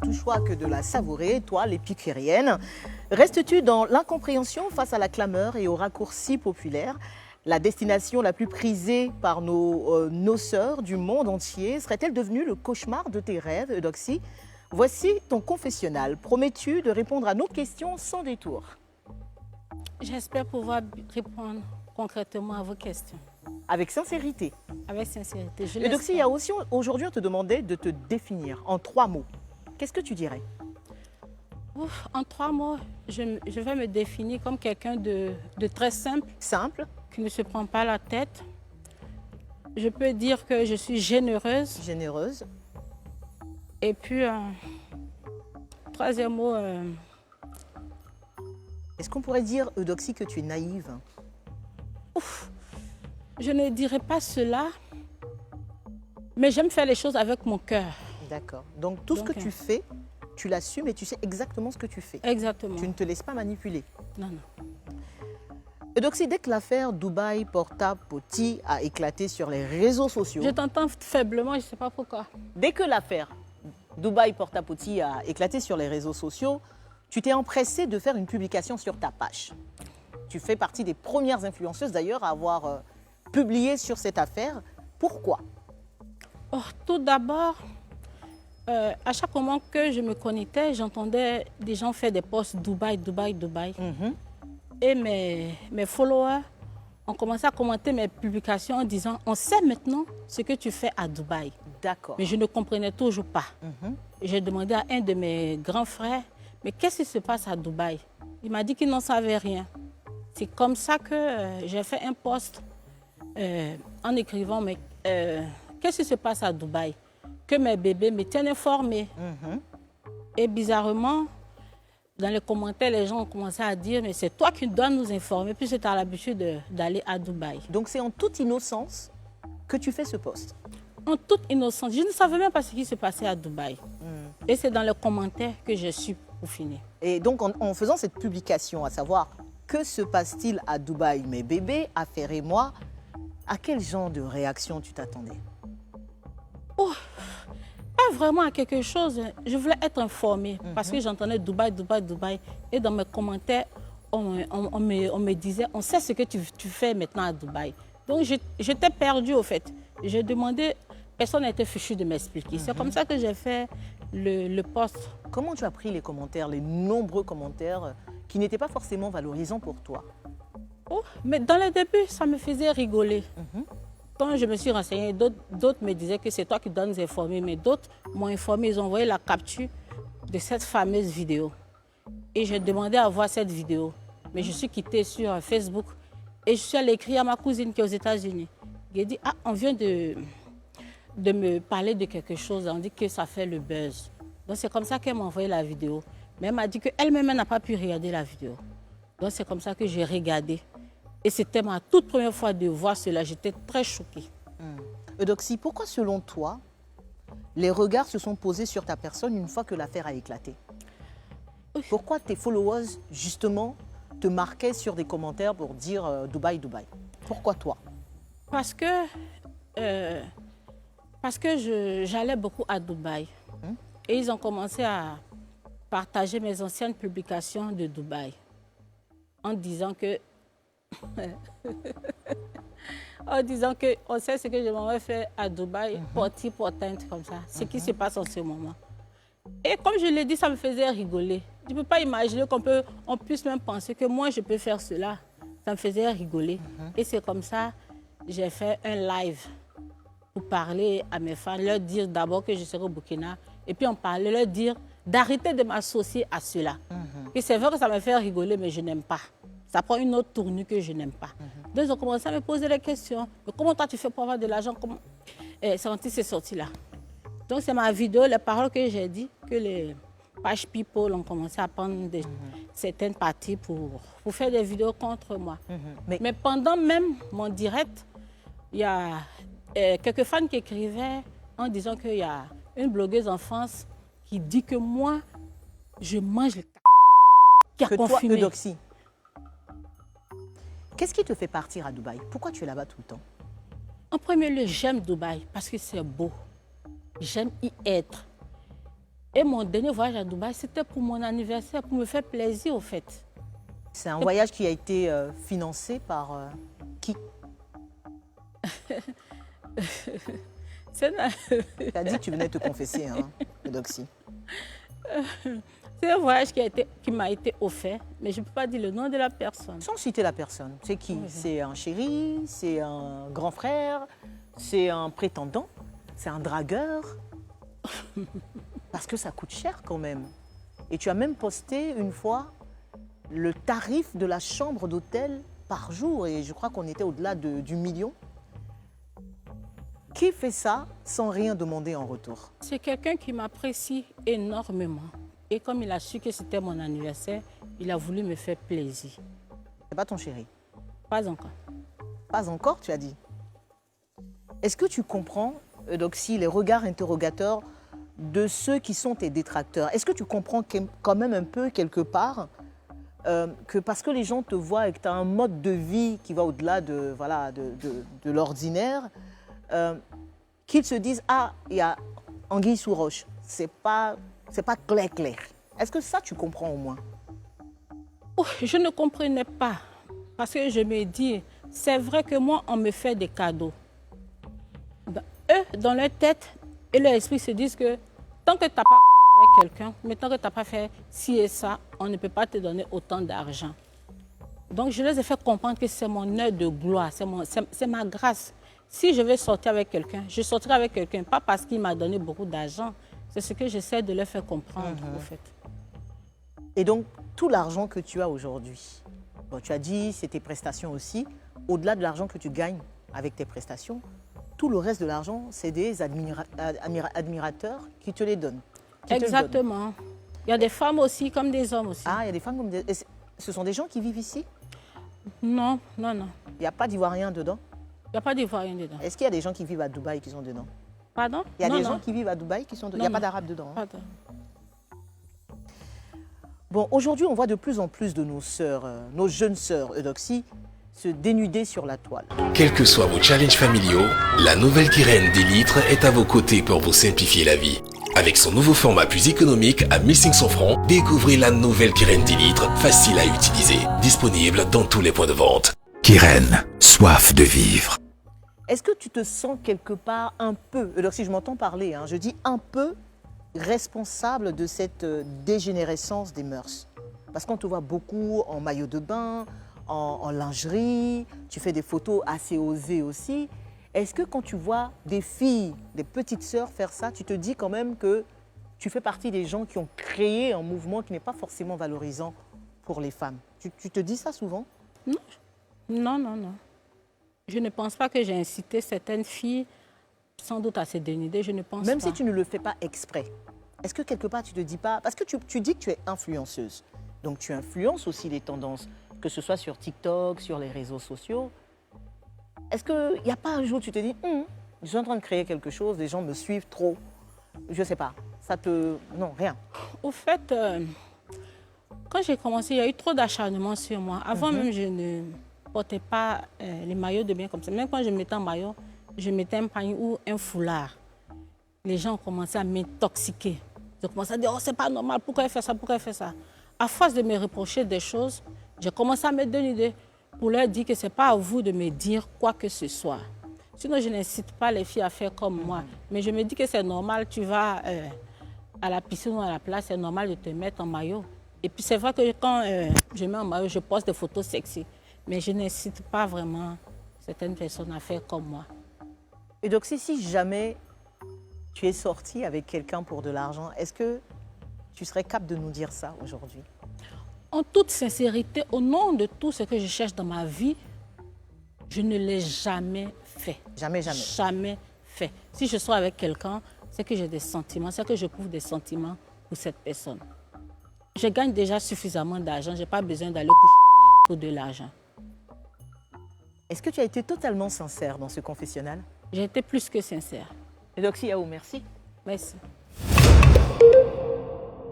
tout choix que de la savourer, toi, l'épicurienne. Restes-tu dans l'incompréhension face à la clameur et aux raccourcis populaires? La destination la plus prisée par nos noceurs du monde entier serait-elle devenue le cauchemar de tes rêves, Eudoxie? Voici ton confessionnal. Promets-tu de répondre à nos questions sans détour? J'espère pouvoir répondre concrètement à vos questions. Avec sincérité. Avec sincérité, je Eudoxie, il y a aussi aujourd'hui, on te demandait de te définir en 3 mots. Qu'est-ce que tu dirais? Ouf, en 3 mots, je vais me définir comme quelqu'un de très simple. Simple. Qui ne se prend pas la tête. Je peux dire que je suis généreuse. Généreuse. Et puis, 3e mot... Est-ce qu'on pourrait dire, Eudoxie, que tu es naïve? Ouf, je ne dirais pas cela, mais j'aime faire les choses avec mon cœur. D'accord. Donc tout ce que tu fais, tu l'assumes et tu sais exactement ce que tu fais. Exactement. Tu ne te laisses pas manipuler. Non, non. Eudoxie, dès que l'affaire Dubaï Porta Potty a éclaté sur les réseaux sociaux... Je t'entends faiblement, je ne sais pas pourquoi. Dès que l'affaire Dubaï Porta Potty a éclaté sur les réseaux sociaux, tu t'es empressée de faire une publication sur ta page. Tu fais partie des premières influenceuses d'ailleurs à avoir publié sur cette affaire. Pourquoi? Oh, tout d'abord, à chaque moment que je me connectais, j'entendais des gens faire des posts Dubaï, Dubaï, Dubaï. Et mes followers ont commencé à commenter mes publications en disant « On sait maintenant ce que tu fais à Dubaï. » D'accord. Mais je ne comprenais toujours pas. J'ai demandé à un de mes grands frères « Mais qu'est-ce qui se passe à Dubaï ?» Il m'a dit qu'il n'en savait rien. C'est comme ça que j'ai fait un post en écrivant « Mais qu'est-ce qui se passe à Dubaï ?» Que mes bébés me tiennent informés. Et bizarrement, dans les commentaires, les gens ont commencé à dire « Mais c'est toi qui dois nous informer puisque tu as l'habitude d'aller à Dubaï. » Donc c'est en toute innocence que tu fais ce post? En toute innocence. Je ne savais même pas ce qui se passait à Dubaï. Et c'est dans les commentaires que j'ai su pour finir. Et donc en faisant cette publication, à savoir « Que se passe-t-il à Dubaï, mes bébés, affairez-moi », à quel genre de réaction tu t'attendais? Oh, pas vraiment à quelque chose. Je voulais être informée parce que j'entendais Dubaï, Dubaï, Dubaï. Et dans mes commentaires, on me disait « On sait ce que tu fais maintenant à Dubaï. » Donc j'étais perdue au fait. J'ai demandé, personne n'était fichu de m'expliquer. C'est comme ça que j'ai fait le post. Comment tu as pris les commentaires, les nombreux commentaires qui n'étaient pas forcément valorisants pour toi? Oh, mais dans le début, ça me faisait rigoler. Quand je me suis renseignée, d'autres me disaient que c'est toi qui dois nous informer, mais d'autres m'ont informé, ils ont envoyé la capture de cette fameuse vidéo. Et j'ai demandé à voir cette vidéo. Mais je suis quittée sur Facebook et je suis allée écrire à ma cousine qui est aux États-Unis. J'ai dit, ah, on vient de me parler de quelque chose, on dit que ça fait le buzz. Donc c'est comme ça qu'elle m'a envoyé la vidéo. Mais elle m'a dit qu'elle-même n'a pas pu regarder la vidéo. Donc c'est comme ça que j'ai regardé. Et c'était ma toute première fois de voir cela. J'étais très choquée. Eudoxie, pourquoi selon toi, les regards se sont posés sur ta personne une fois que l'affaire a éclaté? Pourquoi tes followers, justement, te marquaient sur des commentaires pour dire Dubaï, Dubaï? Pourquoi toi? Parce que j'allais beaucoup à Dubaï. Et ils ont commencé à partager mes anciennes publications de Dubaï en disant que on sait ce que je m'en vais faire à Dubaï, porti, portante, comme ça. Ce qui se passe en ce moment. Et comme je l'ai dit, ça me faisait rigoler. Je ne peux pas imaginer qu'on puisse même penser que moi, je peux faire cela. Ça me faisait rigoler. Et c'est comme ça que j'ai fait un live pour parler à mes fans, leur dire d'abord que je serai au Burkina, et puis on parlait, leur dire d'arrêter de m'associer à cela. Et c'est vrai que ça me fait rigoler, mais je n'aime pas. Ça prend une autre tournure que je n'aime pas. Donc ils ont commencé à me poser des questions. Mais comment toi tu fais pour avoir de l'argent? C'est quand c'est sorti là. Donc c'est ma vidéo, les paroles que j'ai dit, que les pages people ont commencé à prendre certaines parties pour faire des vidéos contre moi. Mais pendant même mon direct, il y a quelques fans qui écrivaient en disant qu'il y a une blogueuse en France qui dit que moi, je mange le qui a que confirmé. toi, Eudoxie, qu'est-ce qui te fait partir à Dubaï? Pourquoi tu es là-bas tout le temps? En premier lieu, j'aime Dubaï parce que c'est beau. J'aime y être. Et mon dernier voyage à Dubaï, c'était pour mon anniversaire, pour me faire plaisir, au fait. C'est un voyage qui a été financé par qui? C'est Tu as dit que tu venais te confesser, hein, Eudoxie. un voyage qui m'a été offert, mais je ne peux pas dire le nom de la personne. Sans citer la personne, c'est qui? C'est un chéri, c'est un grand frère, c'est un prétendant, c'est un dragueur? Parce que ça coûte cher quand même. Et tu as même posté une fois le tarif de la chambre d'hôtel par jour, et je crois qu'on était au-delà du million. Qui fait ça sans rien demander en retour? C'est quelqu'un qui m'apprécie énormément. Et comme il a su que c'était mon anniversaire, il a voulu me faire plaisir. C'est pas ton chéri? Pas encore. Pas encore, tu as dit. Est-ce que tu comprends, Eudoxie, les regards interrogateurs de ceux qui sont tes détracteurs? Est-ce que tu comprends quand même un peu, quelque part, que parce que les gens te voient et que tu as un mode de vie qui va au-delà de l'ordinaire, qu'ils se disent « Ah, il y a anguille sous roche ». C'est pas clair. Est-ce que ça, tu comprends au moins? Oh, je ne comprenais pas. Parce que je me dis, c'est vrai que moi, on me fait des cadeaux. Eux, dans leur tête et leur esprit, se disent que tant que tu n'as pas avec quelqu'un, mais tant que tu n'as pas fait ci et ça, on ne peut pas te donner autant d'argent. Donc, je les ai fait comprendre que c'est mon heure de gloire, c'est ma grâce. Si je veux sortir avec quelqu'un, je sortirai avec quelqu'un, pas parce qu'il m'a donné beaucoup d'argent. C'est ce que j'essaie de leur faire comprendre, au fait. Et donc, tout l'argent que tu as aujourd'hui, bon, tu as dit c'est tes prestations aussi, au-delà de l'argent que tu gagnes avec tes prestations, tout le reste de l'argent, c'est des admirateurs qui te les donnent. Exactement. Il y a des femmes aussi, comme des hommes aussi. Ah, il y a des femmes comme des... Ce sont des gens qui vivent ici? Non. Il n'y a pas d'Ivoiriens dedans? Il n'y a pas d'Ivoiriens dedans. Est-ce qu'il y a des gens qui vivent à Dubaï qui sont dedans? Pardon? Il y a des gens qui vivent à Dubaï qui sont dedans? Il n'y a pas d'Arabes dedans? Hein? Pardon. Bon, aujourd'hui, on voit de plus en plus de nos sœurs, nos jeunes sœurs Eudoxie, se dénuder sur la toile. Quels que soient vos challenges familiaux, la nouvelle Kyrène 10 litres est à vos côtés pour vous simplifier la vie. Avec son nouveau format plus économique à 1500 francs, découvrez la nouvelle Kyrène 10 litres, facile à utiliser, disponible dans tous les points de vente. Kyrène, soif de vivre. Est-ce que tu te sens quelque part un peu, Eudoxie, je m'entends parler, hein, je dis un peu responsable de cette dégénérescence des mœurs? Parce qu'on te voit beaucoup en maillot de bain, en lingerie, tu fais des photos assez osées aussi. Est-ce que quand tu vois des filles, des petites sœurs faire ça, tu te dis quand même que tu fais partie des gens qui ont créé un mouvement qui n'est pas forcément valorisant pour les femmes? Tu te dis ça souvent? Non. Je ne pense pas que j'ai incité certaines filles, sans doute à se dénuder, je ne pense pas. Même si tu ne le fais pas exprès, est-ce que quelque part tu ne te dis pas... Parce que tu dis que tu es influenceuse, donc tu influences aussi les tendances, que ce soit sur TikTok, sur les réseaux sociaux. Est-ce qu'il n'y a pas un jour où tu te dis je suis en train de créer quelque chose, les gens me suivent trop? Je ne sais pas, ça te... Non, rien. Au fait, quand j'ai commencé, il y a eu trop d'acharnement sur moi. Avant même, je ne portais pas les maillots de bain comme ça. Même quand je mettais un maillot, je mettais un panier ou un foulard. Les gens ont commencé à m'intoxiquer. Ils ont commencé à dire, oh, c'est pas normal, pourquoi elle fait ça, pourquoi elle fait ça? À force de me reprocher des choses, j'ai commencé à me donner l'idée pour leur dire que ce n'est pas à vous de me dire quoi que ce soit. Sinon, je n'incite pas les filles à faire comme moi. Mais je me dis que c'est normal, tu vas à la piscine ou à la plage, c'est normal de te mettre en maillot. Et puis c'est vrai que quand je mets en maillot, je poste des photos sexy. Mais je n'incite pas vraiment certaines personnes à faire comme moi. Et donc, si jamais tu es sortie avec quelqu'un pour de l'argent, est-ce que tu serais capable de nous dire ça aujourd'hui? En toute sincérité, au nom de tout ce que je cherche dans ma vie, je ne l'ai jamais fait. Jamais? Jamais fait. Si je sors avec quelqu'un, c'est que j'ai des sentiments, c'est que je prouve des sentiments pour cette personne. Je gagne déjà suffisamment d'argent, je n'ai pas besoin d'aller coucher pour de l'argent. Est-ce que tu as été totalement sincère dans ce confessionnal? J'ai été plus que sincère. Eudoxie Yao, merci. Merci.